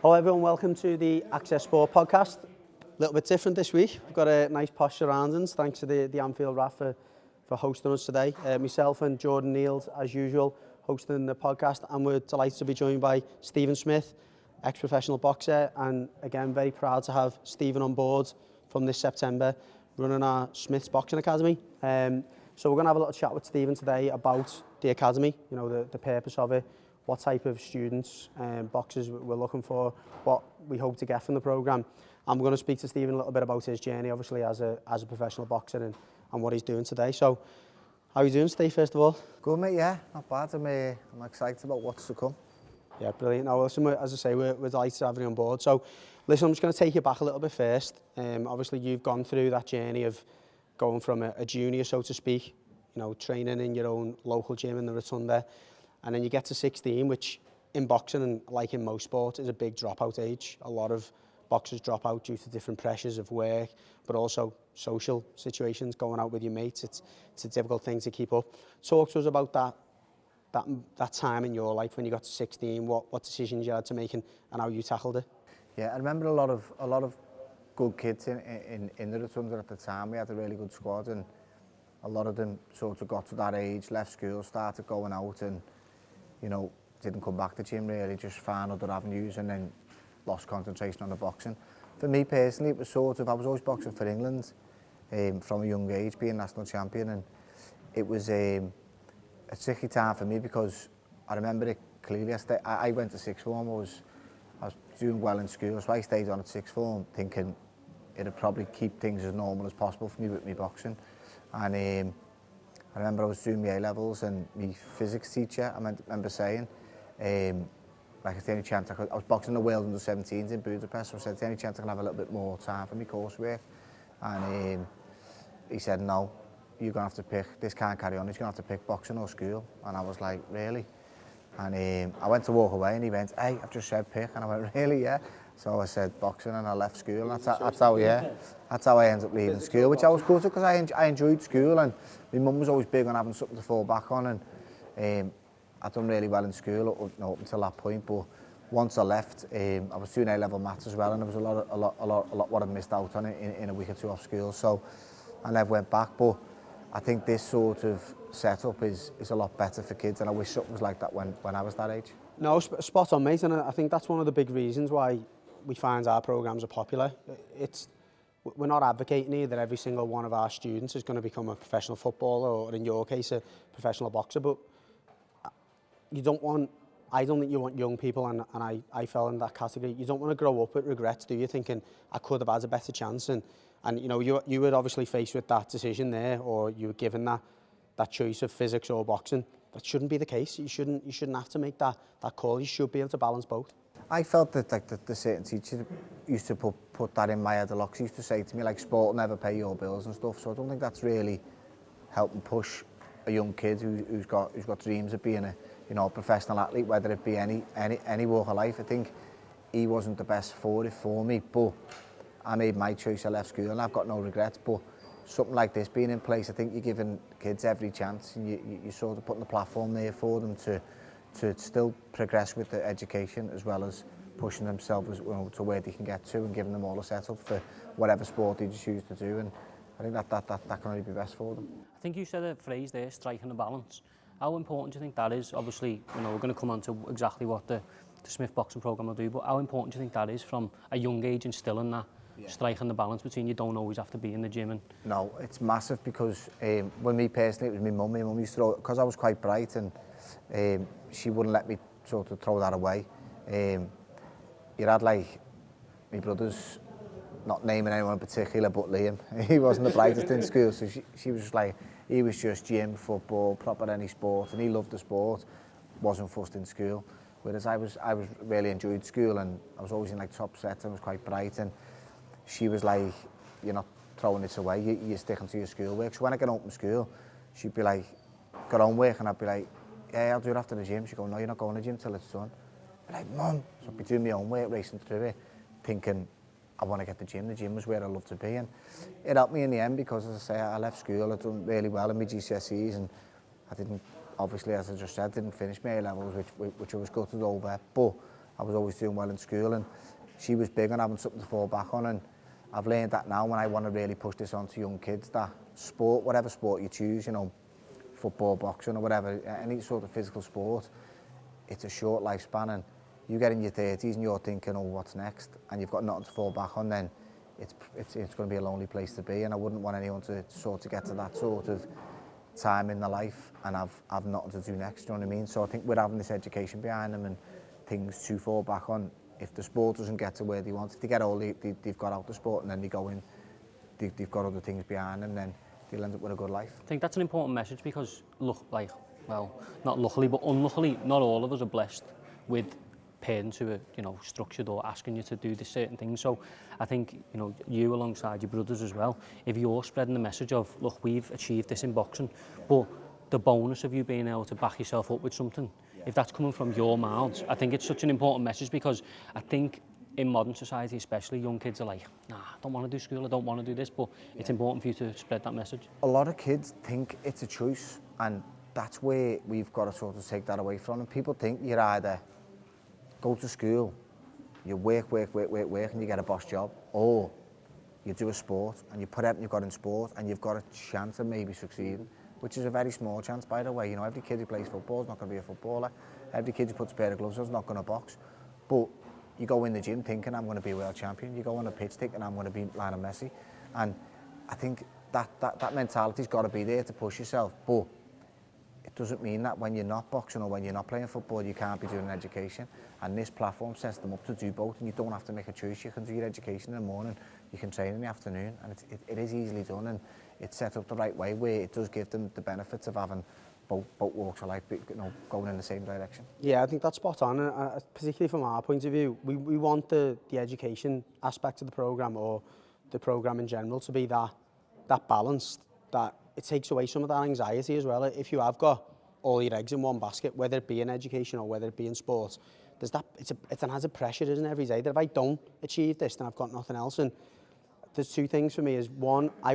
Hello everyone, welcome to the Access Sport podcast. A little bit different this week. We've got a nice posh surroundings thanks to the Anfield RAF for hosting us today. Myself and Jordan Neils, as usual, hosting the podcast, and we're delighted to be joined by Stephen Smith, ex-professional boxer, and again very proud to have Stephen on board from this September running our Smith's Boxing Academy. So we're going to have a little chat with Stephen today about the academy, you know, the purpose of it, what type of students, boxers we're looking for, what we hope to get from the programme. And we're going to speak to Stephen a little bit about his journey, obviously, as a professional boxer and what he's doing today. So, how are you doing, Steve, first of all? Good, mate, yeah, not bad. I'm excited about what's to come. Yeah, brilliant. Now, listen, as I say, we're delighted to have you on board. So, listen, I'm just going to take you back a little bit first. Obviously, you've gone through that journey of going from a junior, so to speak, you know, training in your own local gym in the Rotunda, and then you get to 16, which in boxing and like in most sports is a big dropout age. A lot of boxers drop out due to different pressures of work, but also social situations, going out with your mates. It's a difficult thing to keep up. Talk to us about that time in your life when you got to 16, what decisions you had to make and how you tackled it. Yeah, I remember a lot of good kids in the Rotunda at the time. We had a really good squad, and a lot of them sort of got to that age, left school, started going out, and you know, didn't come back to gym really, just found other avenues and then lost concentration on the boxing. For me personally, it was sort of, I was always boxing for England from a young age, being national champion, and it was a tricky time for me because I remember it clearly. I went to sixth form, I was doing well in school, so I stayed on at sixth form thinking it'd probably keep things as normal as possible for me with me boxing. And I remember I was doing my A-levels and my physics teacher, I remember saying, like, it's the only chance I was boxing the world under 17s in Budapest, so I said, it's the only chance I can have a little bit more time for my coursework. And he said, no, you're going to have to pick, this can't carry on, he's going to have to pick boxing or school. And I was like, really? And I went to walk away and he went, hey, I've just said pick. And I went, really, yeah? So I said boxing and I left school. And that's how I ended up leaving school, which I was good because I enjoyed school, and my mum was always big on having something to fall back on, and I'd done really well in school up until that point. But once I left, I was doing A-level maths as well, and there was a lot what I missed out on in a week or two off school. So I never went back. But I think this sort of setup is a lot better for kids, and I wish something was like that when I was that age. No, spot on, mate, and I think that's one of the big reasons why we find our programmes are popular. We're not advocating here that every single one of our students is going to become a professional footballer, or in your case, a professional boxer, but I don't think you want young people, and I fell in that category. You don't want to grow up with regrets, do you, thinking, I could have had a better chance, and you know, you were obviously faced with that decision there, or you were given that choice of physics or boxing. That shouldn't be the case. You shouldn't have to make that call. You should be able to balance both. I felt that like the certain teacher used to put that in my head a lot. He used to say to me, like, sport will never pay your bills and stuff. So I don't think that's really helping push a young kid who's got dreams of being a professional athlete, whether it be any walk of life. I think he wasn't the best for it for me, but I made my choice. I left school and I've got no regrets. But something like this being in place, I think you're giving kids every chance, and you're sort of putting the platform there for them to still progress with the education, as well as pushing themselves to where they can get to, and giving them all a setup for whatever sport they choose to do. And I think that can only be best for them. I think you said a phrase there, striking the balance. How important do you think that is? Obviously, you know, we're going to come on to exactly what the Smith Boxing Programme will do, but how important do you think that is from a young age, instilling that, striking the balance between you don't always have to be in the gym? And no, it's massive, because when me personally, it was my mum. My mum used to, because I was quite bright, and she wouldn't let me sort of throw that away. You had like my brothers, not naming anyone in particular, but Liam. He wasn't the brightest in school, so she was just like, he was just gym, football, proper any sport, and he loved the sport, wasn't fussed in school. Whereas I really enjoyed school, and I was always in like top sets, and was quite bright, and she was like, you're not throwing this away, you're sticking to your schoolwork. So when I get home from school, she'd be like, got homework, and I'd be like, yeah, I'll do it after the gym. She'd go, no, you're not going to the gym till it's done. I'd be like, Mum. So I'd be doing my own work, racing through it, thinking, I want to get the gym. The gym was where I love to be. And it helped me in the end, because, as I say, I left school, I'd done really well in my GCSEs, and I didn't, obviously, as I just said, didn't finish my A-levels, which I was gutted over. But I was always doing well in school, and she was big on having something to fall back on. And I've learned that now when I want to really push this on to young kids, that sport, whatever sport you choose, you know, football, boxing or whatever, any sort of physical sport, it's a short lifespan, and you get in your 30s and you're thinking, oh, what's next? And you've got nothing to fall back on, then it's going to be a lonely place to be. And I wouldn't want anyone to sort of get to that sort of time in their life and have nothing to do next, you know what I mean? So I think we're having this education behind them and things to fall back on. If the sport doesn't get to where they want, if they get old, they've got out the sport and then they go in, they've got other things behind them, then they'll end up with a good life. I think that's an important message because, look, like, well, not luckily, but unluckily, not all of us are blessed with parents who are, you know, structured or asking you to do this certain things. So I think, you know, you alongside your brothers as well, if you're spreading the message of, look, we've achieved this in boxing, but the bonus of you being able to back yourself up with something, if that's coming from your mouths, I think it's such an important message because I think in modern society especially, young kids are like, nah, I don't want to do school, I don't want to do this, but it's important for you to spread that message. A lot of kids think it's a choice, and that's where we've got to sort of take that away from them. People think you're either go to school, you work, and you get a boss job, or you do a sport, and you put everything you've got in sport, and you've got a chance of maybe succeeding, which is a very small chance, by the way. You know, every kid who plays football is not going to be a footballer. Every kid who puts a pair of gloves on is not going to box. But you go in the gym thinking, I'm going to be a world champion. You go on a pitch thinking, I'm going to be Lionel Messi. And I think that mentality's got to be there to push yourself. But it doesn't mean that when you're not boxing or when you're not playing football, you can't be doing an education. And this platform sets them up to do both, and you don't have to make a choice. You can do your education in the morning, you can train in the afternoon, and it is easily done, and it's set up the right way where it does give them the benefits of having both walks of life, you know, going in the same direction. Yeah, I think that's spot on, and particularly from our point of view, we want the education aspect of the programme, or the programme in general, to be that balanced, that it takes away some of that anxiety as well. If you have got all your eggs in one basket, whether it be in education or whether it be in sports, there's that, it's an added pressure, isn't it, every day, that if I don't achieve this, then I've got nothing else. And there's two things for me. Is one, I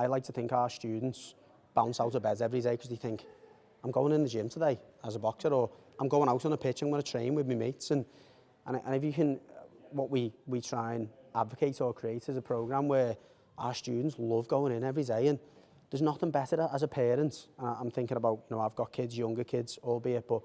like to think our students bounce out of bed every day because they think, I'm going in the gym today as a boxer, or I'm going out on a pitch, I'm going to train with my mates. And if you can, what we try and advocate or create is a programme where our students love going in every day, and there's nothing better as a parent. I'm thinking about, you know, I've got kids, younger kids, albeit, but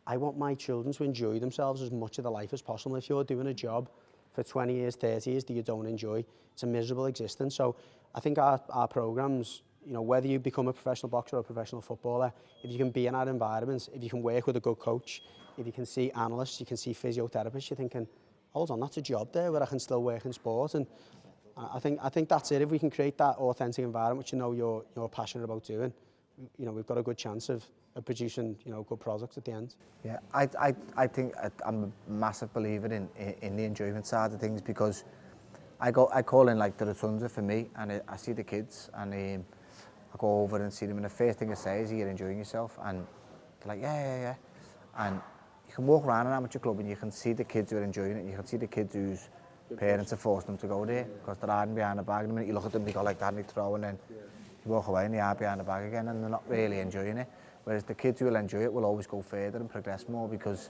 I want my children to enjoy themselves as much of their life as possible. If you're doing a job for 20 years, 30 years that you don't enjoy, it's a miserable existence. So I think our programmes, you know, whether you become a professional boxer or a professional footballer, if you can be in our environments, if you can work with a good coach, if you can see analysts, you can see physiotherapists, you're thinking, hold on, that's a job there where I can still work in sport. And I think that's it. If we can create that authentic environment, which you know you're passionate about doing, you know, we've got a good chance of producing, you know, good products at the end. Yeah, I think I'm a massive believer in the enjoyment side of things, because I call in like the Rotunda for me, and I see the kids, and I go over and see them, and the first thing I say is, you're enjoying yourself, and they're like, yeah, and you can walk around an amateur club and you can see the kids who are enjoying it, you can see the kids whose parents are forcing them to go there because they're hiding behind the bag, and the minute you look at them, they go like that and they throw, and then you walk away and they are behind the bag again, and they're not really enjoying it. Whereas the kids who will enjoy it will always go further and progress more because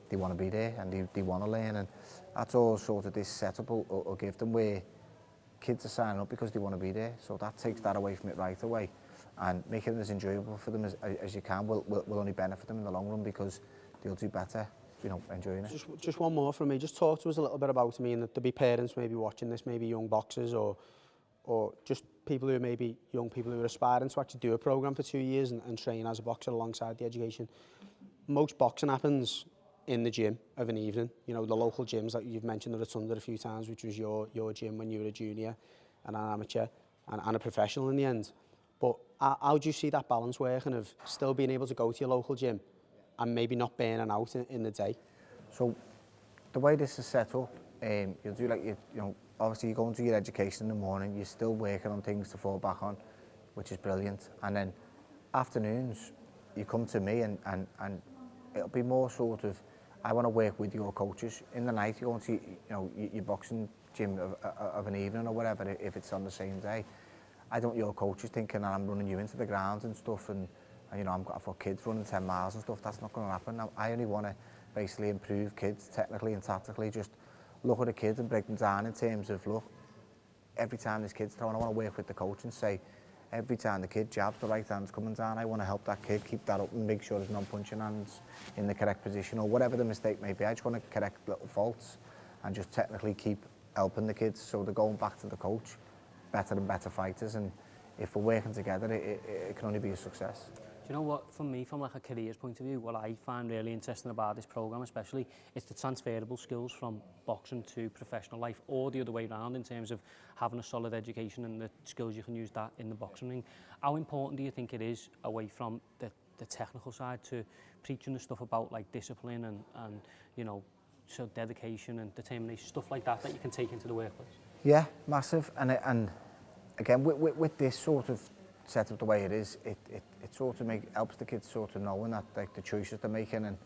they want to be there and they want to learn, and that's all sort of this setup will give them, where kids are signing up because they want to be there. So that takes that away from it right away, and making it as enjoyable for them as you can will only benefit them in the long run, because they'll do better, you know, enjoying it. Just one more from me. Just talk to us a little bit about, I mean, that there'll be parents maybe watching this, maybe young boxers, or just people who are maybe young people who are aspiring to actually do a programme for 2 years and train as a boxer alongside the education. Most boxing happens in the gym of an evening. You know, the local gyms, like you've mentioned the Rotunda a few times, which was your gym when you were a junior and an amateur and a professional in the end. But how do you see that balance working of still being able to go to your local gym and maybe not burning out in the day? So the way this is set up, you'll do like, you know, obviously you go into your education in the morning, you're still working on things to fall back on, which is brilliant. And then afternoons, you come to me and it'll be more sort of, I want to work with your coaches. In the night, you go into, you know, your boxing gym of an evening or whatever, if it's on the same day. I don't want your coaches thinking that I'm running you into the ground and stuff, and you know, I've got kids running 10 miles and stuff. That's not going to happen. I only want to basically improve kids technically and tactically. Just look at a kid and break them down in terms of, look, every time this kid's throwing, I want to work with the coach and say, every time the kid jabs, the right hand's coming down, I want to help that kid keep that up and make sure there's non-punching hands in the correct position, or whatever the mistake may be. I just want to correct little faults and just technically keep helping the kids so they're going back to the coach better and better fighters, and if we're working together, it can only be a success. Do you know what, for me, from like a careers point of view, what I find really interesting about this program especially, is the transferable skills from boxing to professional life, or the other way around, in terms of having a solid education and the skills you can use that in the boxing ring. How important do you think it is, away from the technical side, to preaching the stuff about like discipline and you know, so dedication and determination, stuff like that, that you can take into the workplace? Yeah, massive. And again, with this sort of set up the way it is, it sort of helps the kids sort of knowing that like the choices they're making and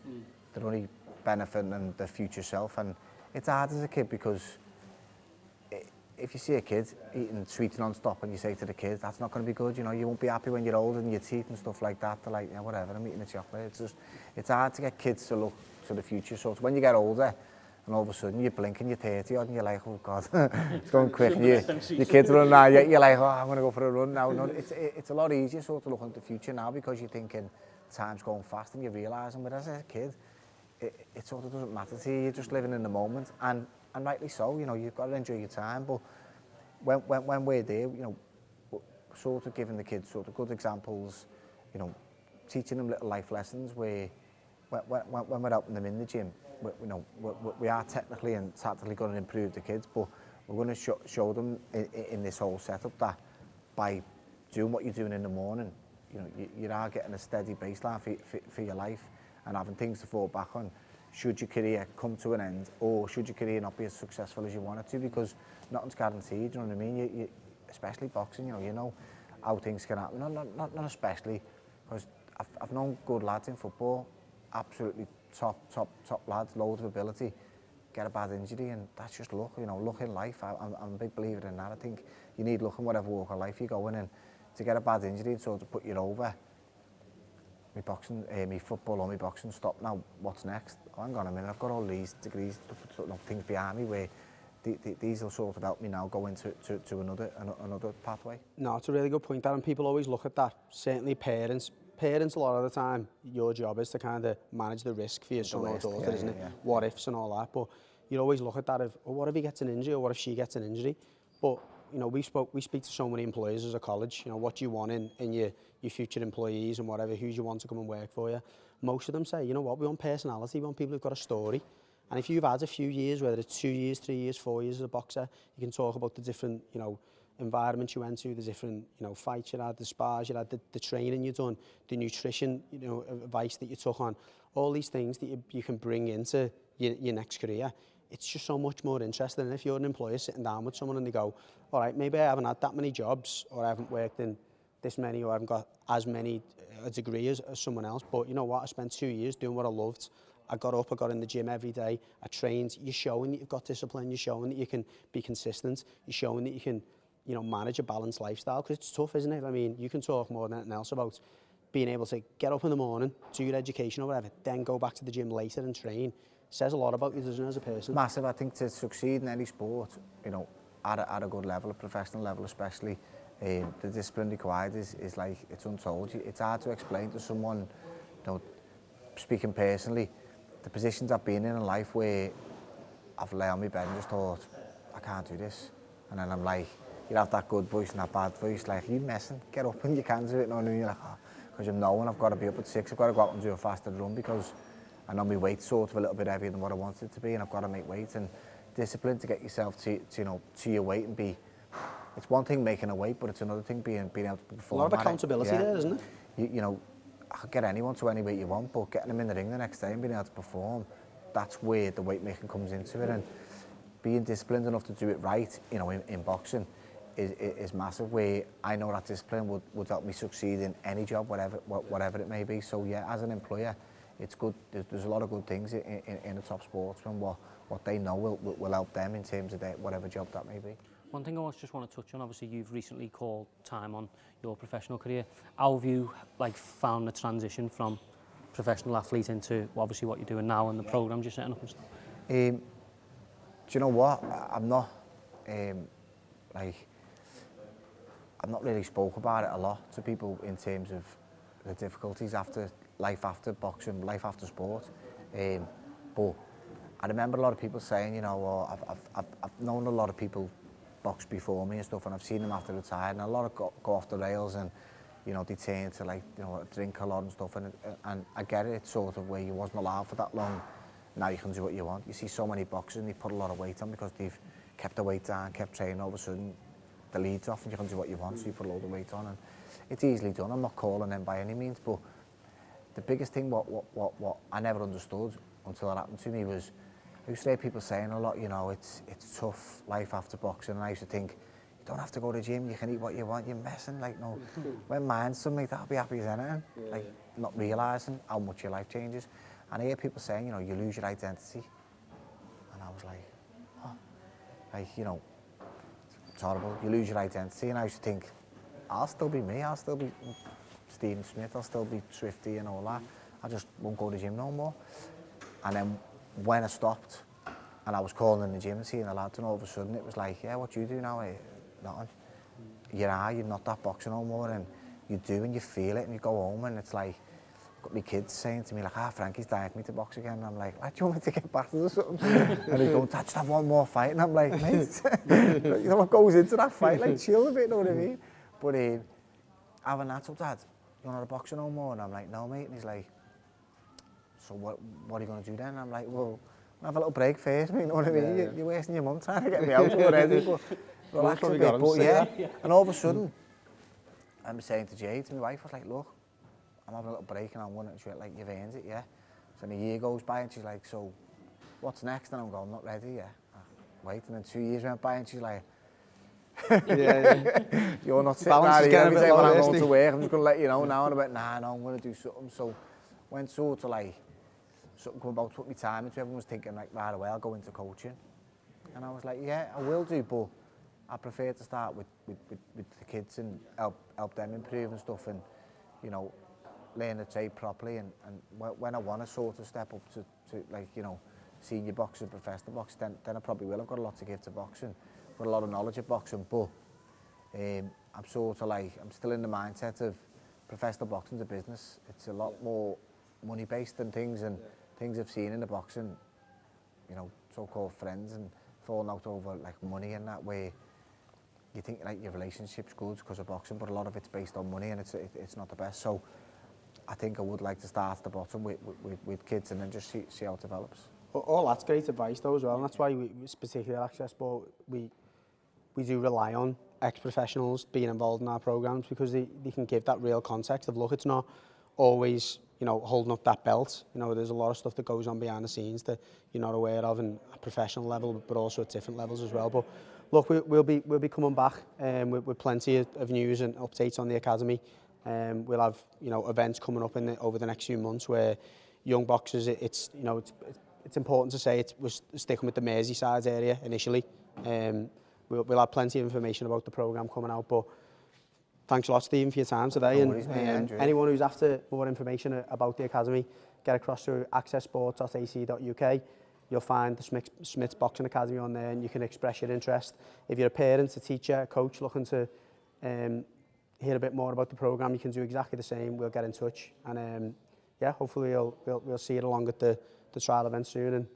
they're only benefiting their future self. And it's hard as a kid, because if you see a kid eating sweets non-stop and you say to the kid, that's not going to be good, you know, you won't be happy when you're older and your teeth and stuff like that, they're like, yeah, whatever, I'm eating the chocolate. It's hard to get kids to look to the future. So when you get older and all of a sudden you blink and you're 30 odd and you're like, oh God, it's going quick. Your kids running now, you're like, oh, I'm going to go for a run now. No, it's a lot easier sort of looking at the future now, because you're thinking time's going fast and you're realising, but as a kid, it sort of doesn't matter to you. You're just living in the moment, and rightly so. You know, you've got to enjoy your time. But when we're there, you know, we're sort of giving the kids sort of good examples, you know, teaching them little life lessons where when we're helping them in the gym, we are technically and tactically going to improve the kids, but we're going to show them in this whole setup that by doing what you're doing in the morning, you know, you are getting a steady baseline for your life and having things to fall back on should your career come to an end, or should your career not be as successful as you want it to, because nothing's guaranteed, you know what I mean? You especially boxing, you know how things can happen. Not especially, because I've known good lads in football, absolutely top lads, loads of ability, get a bad injury, and that's just luck, you know, luck in life. I'm a big believer in that. I think you need luck in whatever walk of life you go in, and to get a bad injury and sort of put you over, me football or me boxing stopped now, what's next? Oh, hang on a minute, I've got all these degrees, things behind me where these will sort of help me now go into another pathway. No, it's a really good point, Darren. People always look at that. Certainly parents, a lot of the time, your job is to kind of manage the risk for your son or daughter, isn't it? Yeah. What ifs and all that. But you always look at that of, oh, what if he gets an injury, or what if she gets an injury? But you know, we speak to so many employers as a college. You know, what do you want in your future employees and whatever, who do you want to come and work for you? Most of them say, you know what, we want personality, we want people who've got a story. And if you've had a few years, whether it's 2 years, 3 years, 4 years as a boxer, you can talk about the different, you know, environments you went to, the different, you know, fights you had, the spars you had, the training you done, the nutrition, you know, advice that you took on, all these things that you can bring into your next career. It's just so much more interesting. And if you're an employer sitting down with someone and they go, all right, maybe I haven't had that many jobs, or I haven't worked in this many, or I haven't got as many a degree as someone else, but you know what, I spent 2 years doing what I loved. I got up, I got in the gym every day, I trained. You're showing that you've got discipline, you're showing that you can be consistent, you're showing that you can, you know, manage a balanced lifestyle, because it's tough, isn't it? I mean, you can talk more than anything else about being able to get up in the morning, do your education or whatever, then go back to the gym later and train. Says a lot about you, doesn't it, as a person? Massive. I think to succeed in any sport, you know, at a good level, a professional level especially, the discipline required is like, it's untold. It's hard to explain to someone, you know, speaking personally, the positions I've been in life where I've lay on my bed and just thought, I can't do this. And then I'm like, you have that good voice and that bad voice, like, you messing, get up and you can do it. No, you're like, oh, because I'm knowing I've got to be up at 6, I've got to go out and do a faster run, because I know my weight's sort of a little bit heavier than what I want it to be, and I've got to make weight. And discipline to get yourself to you know, to your weight and be, it's one thing making a weight, but it's another thing being able to perform. A lot of accountability there, isn't it? You know, I could get anyone to any weight you want, but getting them in the ring the next day and being able to perform, that's where the weight making comes into it. And being disciplined enough to do it right, you know, in boxing is massive, where I know that discipline would help me succeed in any job, whatever it may be. So yeah, as an employer, it's good. There's a lot of good things in a top sportsman. What they know will help them in terms of their whatever job that may be. One thing I just want to touch on, obviously you've recently called time on your professional career. How have you found the transition from professional athlete into obviously what you're doing now and the programs you're setting up and stuff? Do you know what? I'm not like I've not really spoke about it a lot to people in terms of the difficulties after life after boxing, life after sport. But I remember a lot of people saying, you know, well, I've known a lot of people box before me and stuff, and I've seen them after retired, and a lot of go off the rails, and you know, they turn to like, you know, drink a lot and stuff, and I get it. It's sort of where you wasn't allowed for that long. Now you can do what you want. You see so many boxers, and they put a lot of weight on because they've kept the weight down, kept training. All of a sudden, the lead's off, and you can do what you want. So you put a load of weight on, and it's easily done. I'm not calling them by any means, but the biggest thing what I never understood until it happened to me was, I used to hear people saying a lot, you know, it's tough life after boxing, and I used to think, you don't have to go to the gym, you can eat what you want, you're messing, like, no. When mine's something like that, I'll be happy as anything, like, not realising how much your life changes. And I hear people saying, you know, you lose your identity. And I was like, oh, like, you know, it's horrible, you lose your identity. And I used to think, I'll still be me, I'll still be Stephen Smith, I'll still be Swifty and all that. I just won't go to the gym no more. And then when I stopped, and I was calling in the gym and seeing the lads, and all of a sudden it was like, yeah, what do you do now? Nothing. You're not that boxer no more, and you do, and you feel it, and you go home, and it's like, I've got my kids saying to me, like, Frankie's dying for me to box again, and I'm like, do you want me to get battered or something? And they go, Dad, just have one more fight, and I'm like, mate, you know what goes into that fight, like, chill a bit, you know what I mean? But having that, so Dad, you're not a boxer no more, and I'm like, no, mate, and he's like, so what are you going to do then? And I'm like, well, I'll have a little break first, mate, you know what I mean? Yeah. You're wasting your mum trying to get me out already, but relax a bit, but yeah. And all of a sudden, I'm saying to Jade, to my wife, I was like, look, I'm having a little break and I'm winning. She's like, you've earned it, yeah. So then a year goes by and she's like, so what's next? And I'm going, not ready, yeah. Wait, and then 2 years went by and she's like, you're not sitting there every day when I'm going to work, I'm just going to let you know now. And I went, nah, no, I'm going to do something. So went sort of like, something come about, took me time into. Everyone was thinking like, right away, I'll go into coaching. And I was like, yeah, I will do, but I prefer to start with the kids and help them improve and stuff, and, you know, learn the trade properly. And when I want to sort of step up to like, you know, senior boxer, professional boxer, then I probably will. I've got a lot to give to boxing, got a lot of knowledge of boxing, but I'm sort of like, I'm still in the mindset of professional boxing's a business. It's a lot more money-based than things, and things I've seen in the boxing, you know, so-called friends and falling out over like money and that, way you think like your relationship's good because of boxing, but a lot of it's based on money, and it's not the best. So I think I would like to start at the bottom with kids and then just see how it develops. All that's great advice though as well, and that's why we particularly at Access Sport, we do rely on ex-professionals being involved in our programs, because they can give that real context of, look, it's not always, you know, holding up that belt. You know, there's a lot of stuff that goes on behind the scenes that you're not aware of, and at professional level, but also at different levels as well. But look, we'll be coming back with plenty of news and updates on the academy. We'll have, you know, events coming up over the next few months where young boxers, it's important to say we're sticking with the Merseyside area initially. We'll have plenty of information about the programme coming out, but thanks a lot, Stephen, for your time today. And anyone who's after more information about the academy, get across to accessport.ac.uk. You'll find the Smith's Boxing Academy on there, and you can express your interest. If you're a parent, a teacher, a coach looking to hear a bit more about the programme, you can do exactly the same. We'll get in touch, and yeah, hopefully we'll see it along at the trial event soon. And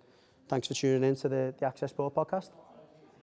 thanks for tuning in to the Access Sport podcast.